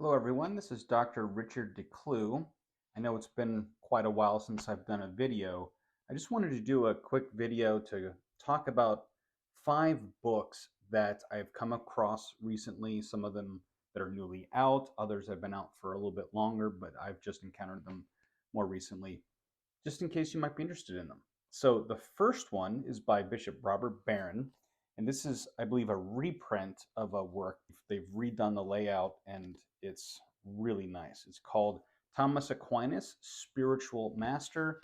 Hello, everyone. This is Dr. Richard DeClue. I know it's been quite a while since I've done a video. I just wanted to do a quick video to talk about 5 books that I've come across recently. Some of them that are newly out, others have been out for a little bit longer, but I've just encountered them more recently, just in case you might be interested in them. So the first one is by Bishop Robert Barron, and this is, I believe, a reprint of a work. They've redone the layout, and it's really nice. It's called Thomas Aquinas, Spiritual Master.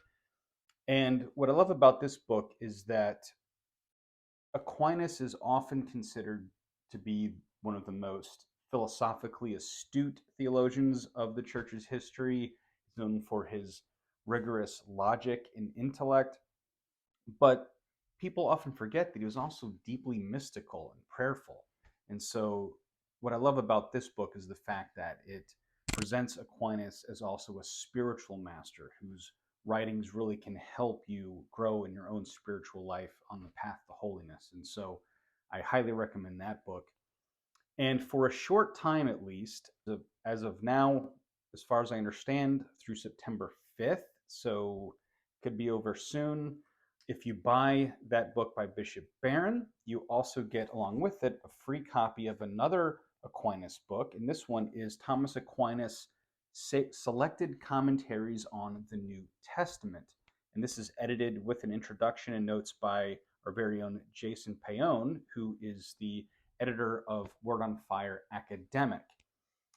And what I love about this book is that Aquinas is often considered to be one of the most philosophically astute theologians of the church's history. He's known for his rigorous logic and intellect, but people often forget that he was also deeply mystical and prayerful. And so, what I love about this book is the fact that it presents Aquinas as also a spiritual master whose writings really can help you grow in your own spiritual life on the path to holiness. And so, I highly recommend that book. And for a short time at least, as of now, as far as I understand, through September 5th, so could be over soon. If you buy that book by Bishop Barron, you also get, along with it, a free copy of another Aquinas book. And this one is Thomas Aquinas' Selected Commentaries on the New Testament. And this is edited with an introduction and notes by our very own Jason Payon, who is the editor of Word on Fire Academic.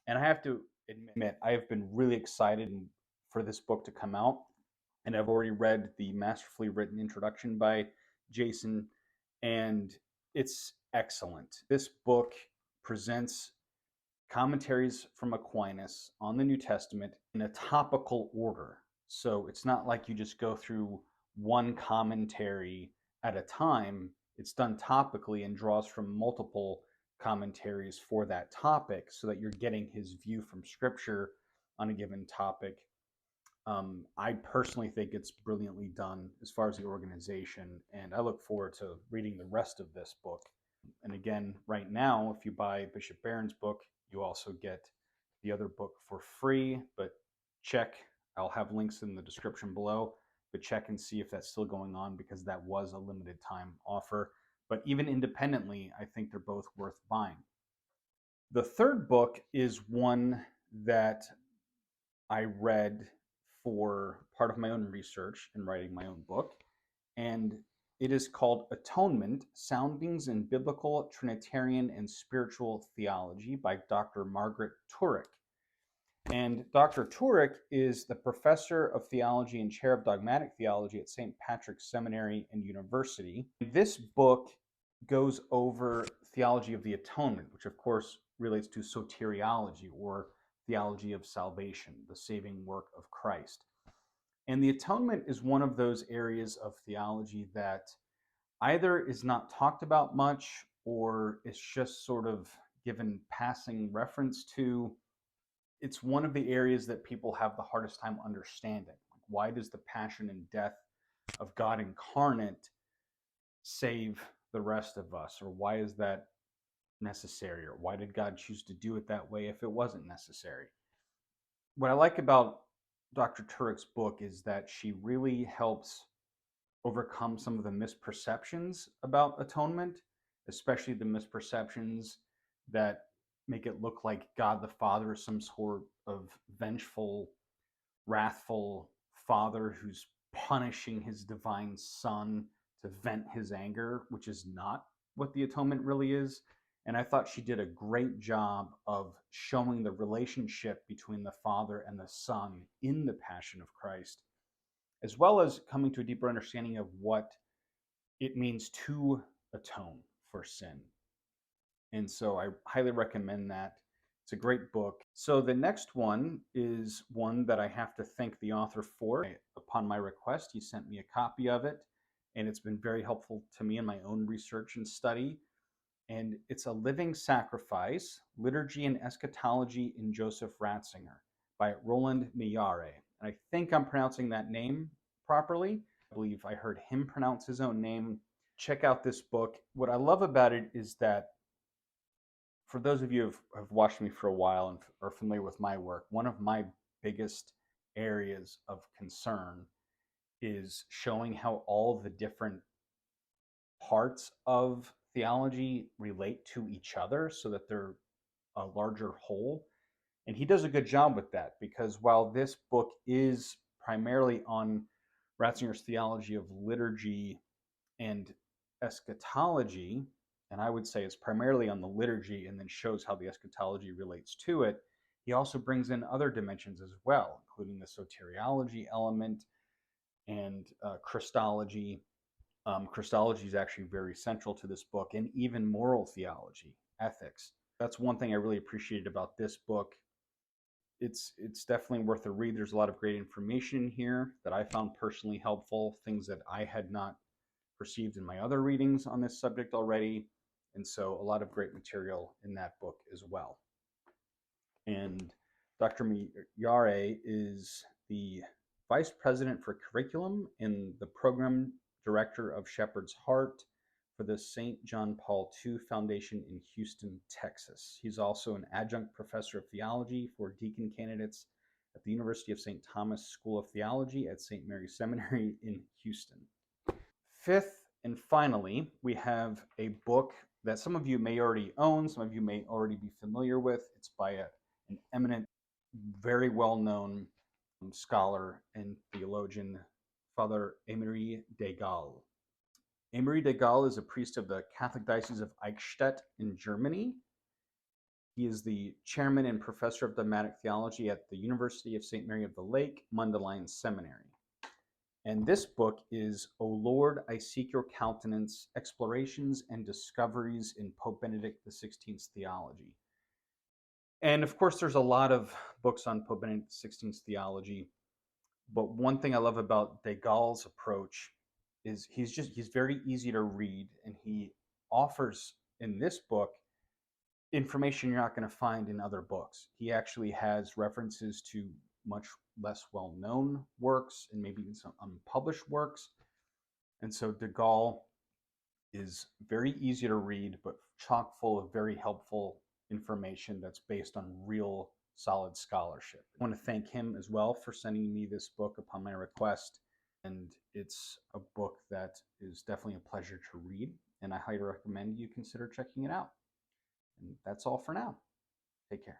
And I have to admit, I have been really excited for this book to come out. And I've already read the masterfully written introduction by Jason, and it's excellent. This book presents commentaries from Aquinas on the New Testament in a topical order. So it's not like you just go through one commentary at a time. It's done topically and draws from multiple commentaries for that topic so that you're getting his view from Scripture on a given topic. I personally think it's brilliantly done as far as the organization, and I look forward to reading the rest of this book. And again, right now, if you buy Bishop Barron's book, you also get the other book for free, but check. I'll have links in the description below, but check and see if that's still going on because that was a limited time offer. But even independently, I think they're both worth buying. The third book is one that I read for part of my own research in writing my own book, and it is called Atonement, Soundings in Biblical, Trinitarian, and Spiritual Theology by Dr. Margaret Turkeks. And Dr. Turkeks is the professor of theology and chair of dogmatic theology at St. Patrick's Seminary and University. This book goes over theology of the atonement, which of course relates to soteriology, or theology of salvation, the saving work of Christ. And the atonement is one of those areas of theology that either is not talked about much or is just sort of given passing reference to. It's one of the areas that people have the hardest time understanding. Like, why does the passion and death of God incarnate save the rest of us? Or why is that necessary? Or why did God choose to do it that way if it wasn't necessary? What I like about Dr. Turkeks' book is that she really helps overcome some of the misperceptions about atonement, especially the misperceptions that make it look like God the Father is some sort of vengeful, wrathful Father who's punishing his divine Son to vent his anger, which is not what the atonement really is. And I thought she did a great job of showing the relationship between the Father and the Son in the Passion of Christ, as well as coming to a deeper understanding of what it means to atone for sin. And so I highly recommend that. It's a great book. So the next one is one that I have to thank the author for. Upon my request, he sent me a copy of it, and it's been very helpful to me in my own research and study. And it's A Living Sacrifice, Liturgy and Eschatology in Joseph Ratzinger by Roland Millare. And I think I'm pronouncing that name properly. I believe I heard him pronounce his own name. Check out this book. What I love about it is that For those of you who have watched me for a while and are familiar with my work, one of my biggest areas of concern is showing how all the different parts of theology relate to each other so that they're a larger whole. And he does a good job with that, because while this book is primarily on Ratzinger's theology of liturgy and eschatology, and I would say it's primarily on the liturgy and then shows how the eschatology relates to it, he also brings in other dimensions as well, including the soteriology element and Christology. Christology is actually very central to this book, and even moral theology, ethics. That's one thing I really appreciated about this book. It's definitely worth a read. There's a lot of great information in here that I found personally helpful, things that I had not perceived in my other readings on this subject already. And so a lot of great material in that book as well. And Dr. Miyare is the Vice President for Curriculum and the Program Director of Shepherd's Heart for the St. John Paul II Foundation in Houston, Texas. He's also an adjunct professor of theology for deacon candidates at the University of St. Thomas School of Theology at St. Mary's Seminary in Houston. Fifth and finally, we have a book that some of you may already own, some of you may already be familiar with. It's by an eminent, very well-known scholar and theologian, Father Emery de Gaál. Emery de Gaál is a priest of the Catholic Diocese of Eichstätt in Germany. He is the chairman and professor of dogmatic theology at the University of St. Mary of the Lake, Mundelein Seminary. And this book is O Lord, I Seek Your Countenance, Explorations and Discoveries in Pope Benedict XVI's Theology. And of course, there's a lot of books on Pope Benedict XVI's theology. But one thing I love about de Gaal's approach is he's very easy to read, and he offers in this book information you're not going to find in other books. He actually has references to much less well-known works and maybe even some unpublished works. And so de Gaál is very easy to read, but chock full of very helpful information that's based on real solid scholarship. I want to thank him as well for sending me this book upon my request. And it's a book that is definitely a pleasure to read, and I highly recommend you consider checking it out. And that's all for now. Take care.